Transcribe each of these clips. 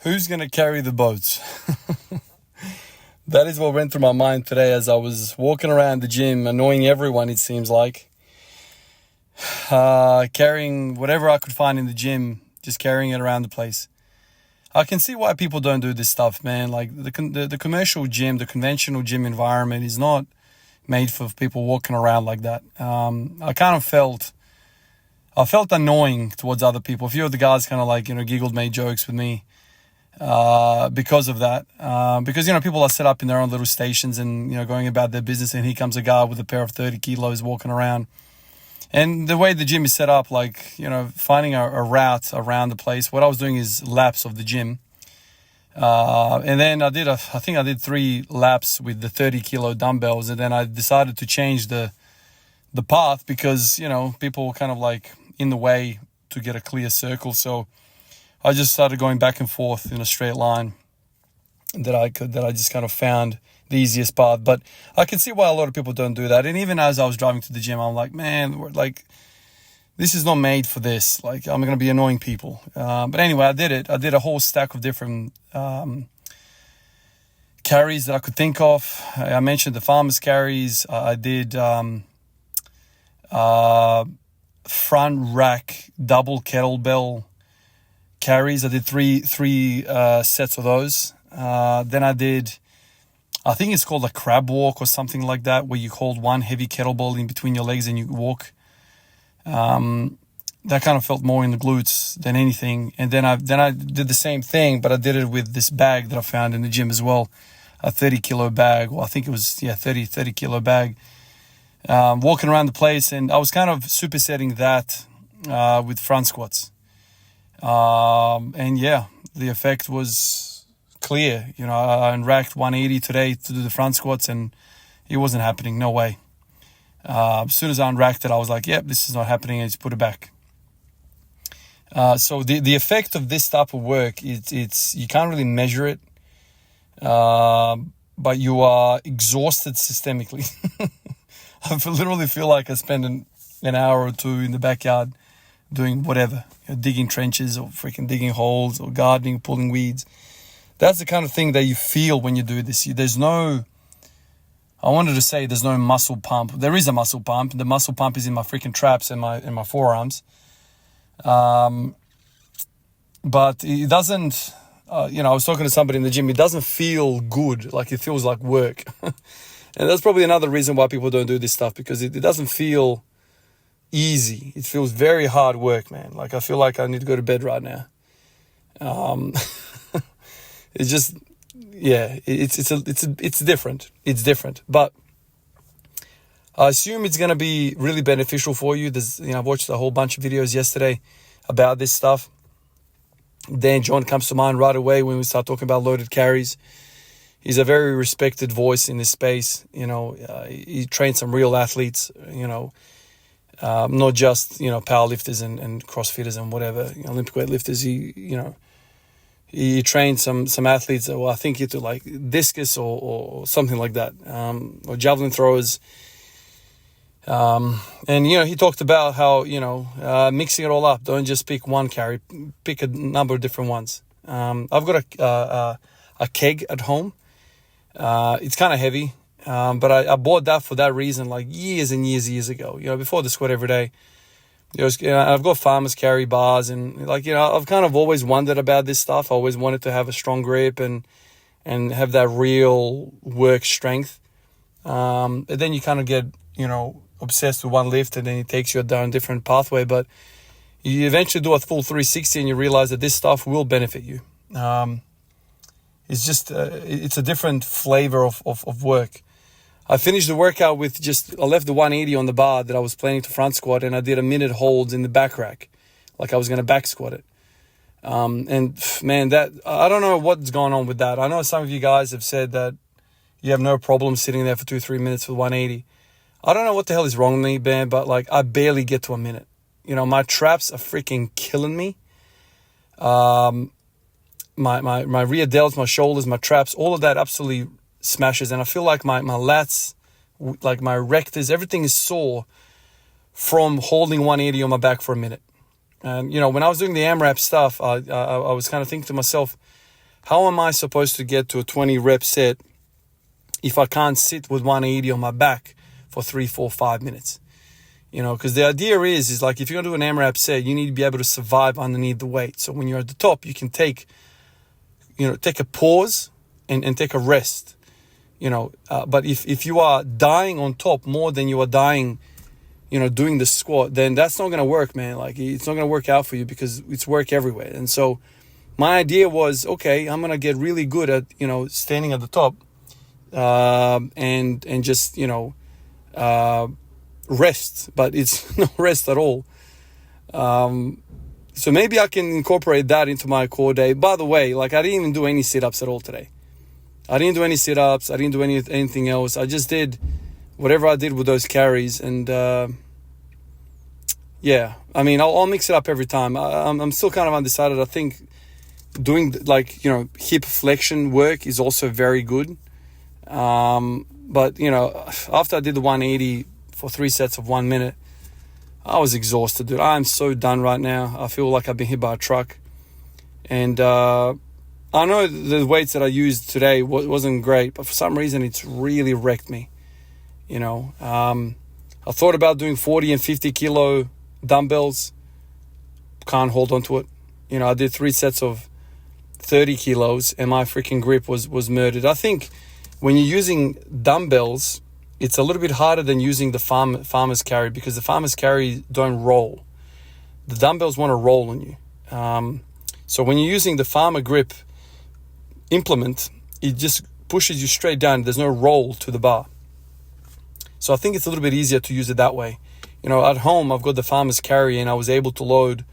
Who's going to carry the boats? That is what went through my mind today as I was walking around the gym, annoying everyone, it seems like. Carrying whatever I could find in the gym, just carrying it around the place. I can see why people don't do this stuff, man. Like the commercial gym, the conventional gym environment is not made for people walking around like that. I kind of felt annoying towards other people. A few of the guys kind of giggled, made jokes with me because of that. Because, people are set up in their own little stations and, going about their business, and here comes a guy with a pair of 30 kilos walking around. And the way the gym is set up, finding a route around the place, what I was doing is laps of the gym. And then I think I did 3 laps with the 30 kilo dumbbells. And then I decided to change the path because, people were kind of in the way to get a clear circle. So I just started going back and forth in a straight line that I just kind of found the easiest path. But I can see why a lot of people don't do that. And even as I was driving to the gym, I'm like, man, this is not made for this. I'm going to be annoying people. But anyway, I did it. I did a whole stack of different carries that I could think of. I mentioned the farmer's carries. I did front rack double kettlebell carries. I did three sets of those. Then I did, I think it's called a crab walk or something like that, where you hold one heavy kettlebell in between your legs and you walk. That kind of felt more in the glutes than anything. And then I did the same thing, but I did it with this bag that I found in the gym as well, a 30 kilo bag. Well, I think it was 30 kilo bag. Walking around the place, and I was kind of supersetting that with front squats. And yeah, the effect was clear. I racked 180 today to do the front squats, and it wasn't happening. No way. As soon as I unracked it, I was like, yep, this is not happening. I just put it back. So the effect of this type of work, it's you can't really measure it, but you are exhausted systemically. I literally feel like I spend an hour or two in the backyard doing whatever, digging trenches or freaking digging holes or gardening, pulling weeds. That's the kind of thing that you feel when you do this. There's no muscle pump. There is a muscle pump. The muscle pump is in my freaking traps and my forearms. But it doesn't, I was talking to somebody in the gym. It doesn't feel good. It feels like work. And that's probably another reason why people don't do this stuff, because it doesn't feel easy. It feels very hard work, man. I feel like I need to go to bed right now. It's just, yeah, it's different. It's different, but I assume it's going to be really beneficial for you. I've watched a whole bunch of videos yesterday about this stuff. Dan John comes to mind right away when we start talking about loaded carries. He's a very respected voice in this space. He trains some real athletes, not just, powerlifters and CrossFitters and whatever, Olympic weightlifters. He trained some athletes that I think into discus or something like that, or javelin throwers. And he talked about how, mixing it all up. Don't just pick one carry, pick a number of different ones. I've got a keg at home. It's kind of heavy, but I bought that for that reason, years and years ago, before the squat every day. I've got farmers carry bars, and I've kind of always wondered about this stuff. I always wanted to have a strong grip and have that real work strength. And then you kind of get, obsessed with one lift, and then it takes you down a different pathway. But you eventually do a full 360 and you realize that this stuff will benefit you. It's just, it's a different flavor of work. I finished the workout with I left the 180 on the bar that I was planning to front squat, and I did a minute holds in the back rack, I was going to back squat it. And man, I don't know what's going on with that. I know some of you guys have said that you have no problem sitting there for 2-3 minutes with 180. I don't know what the hell is wrong with me, man, but I barely get to a minute. My traps are freaking killing me. My rear delts, my shoulders, my traps, all of that absolutely smashes. And I feel like my lats, my rectors, everything is sore from holding 180 on my back for a minute. And, when I was doing the AMRAP stuff, I was kind of thinking to myself, how am I supposed to get to a 20 rep set if I can't sit with 180 on my back for 3, 4, 5 minutes? You know, because the idea is like, if you're going to do an AMRAP set, you need to be able to survive underneath the weight. So when you're at the top, you can take a pause and take a rest, but if you are dying on top more than you are dying, doing the squat, then that's not going to work, man. Like, it's not going to work out for you because it's work everywhere. And so my idea was, okay, I'm going to get really good at, standing at the top, and just, rest, but it's no rest at all. So maybe I can incorporate that into my core day. By the way, like, I didn't even do any sit-ups at all today. I didn't do any sit-ups. I didn't do anything else. I just did whatever I did with those carries. And I'll mix it up every time. I'm still kind of undecided. I think doing hip flexion work is also very good. But after I did the 180 for 3 sets of 1 minute, I was exhausted, dude. I'm so done right now. I feel like I've been hit by a truck. And I know the weights that I used today wasn't great, but for some reason it's really wrecked me. I thought about doing 40 and 50 kilo dumbbells. Can't hold on to it. I did 3 sets of 30 kilos and my freaking grip was murdered. I think when you're using dumbbells, it's a little bit harder than using the farmer's carry, because the farmer's carry don't roll. The dumbbells want to roll on you. So when you're using the farmer grip implement, it just pushes you straight down. There's no roll to the bar. So I think it's a little bit easier to use it that way. At home, I've got the farmer's carry and I was able to load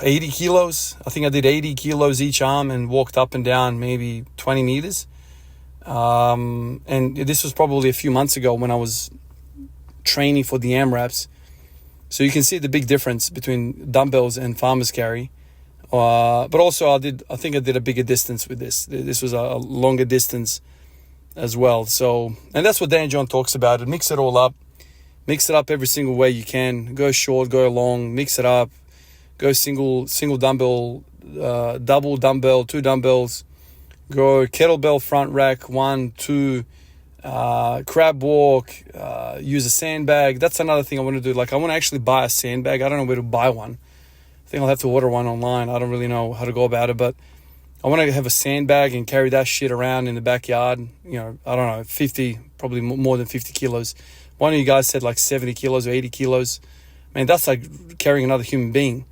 80 kilos. I think I did 80 kilos each arm and walked up and down maybe 20 meters. And this was probably a few months ago when I was training for the AMRAPs. So you can see the big difference between dumbbells and farmer's carry. But also I think I did a bigger distance with this. This was a longer distance as well. So, and that's what Dan John talks about. Mix it all up. Mix it up every single way you can. Go short, go long, mix it up. Go single dumbbell, double dumbbell, 2 dumbbells. Go kettlebell front rack, 1, 2, crab walk, use a sandbag. That's another thing I want to do. Like, I want to actually buy a sandbag. I don't know where to buy one. I think I'll have to order one online. I don't really know how to go about it, but I want to have a sandbag and carry that shit around in the backyard. I don't know, 50, probably more than 50 kilos. One of you guys said like 70 kilos or 80 kilos. Man, that's like carrying another human being.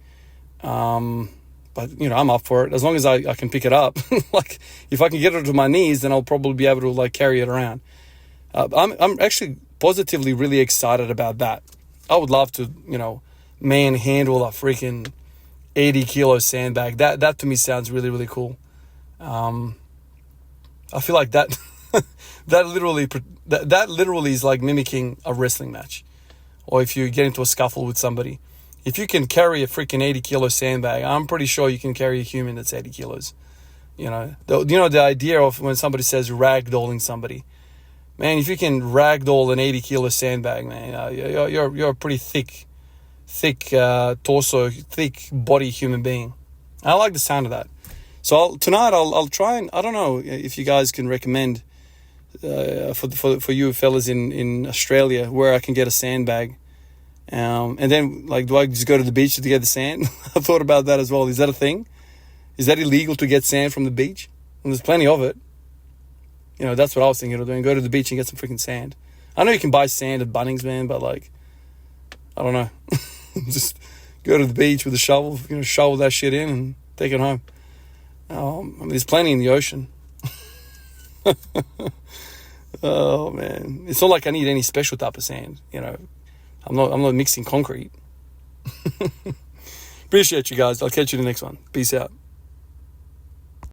But, I'm up for it. As long as I can pick it up. Like, if I can get it to my knees, then I'll probably be able to, like, carry it around. I'm actually positively really excited about that. I would love to, manhandle a freaking 80 kilo sandbag. That to me sounds really, really cool. I feel like that that literally is like mimicking a wrestling match. Or if you get into a scuffle with somebody. If you can carry a freaking 80 kilo sandbag, I'm pretty sure you can carry a human that's 80 kilos. The idea of when somebody says ragdolling somebody, man, if you can ragdoll an 80 kilo sandbag, man, you're a pretty thick torso, thick body human being. I like the sound of that. So tonight I'll try, and I don't know if you guys can recommend for you fellas in Australia where I can get a sandbag. And then, like, do I just go to the beach to get the sand? I thought about that as well. Is that a thing? Is that illegal to get sand from the beach? And there's plenty of it. That's what I was thinking of doing. Go to the beach and get some freaking sand. I know you can buy sand at Bunnings, man, but, like, I don't know. Just go to the beach with a shovel, shovel that shit in and take it home. There's plenty in the ocean. Oh, man. It's not like I need any special type of sand, I'm not mixing concrete. Appreciate you guys. I'll catch you in the next one. Peace out.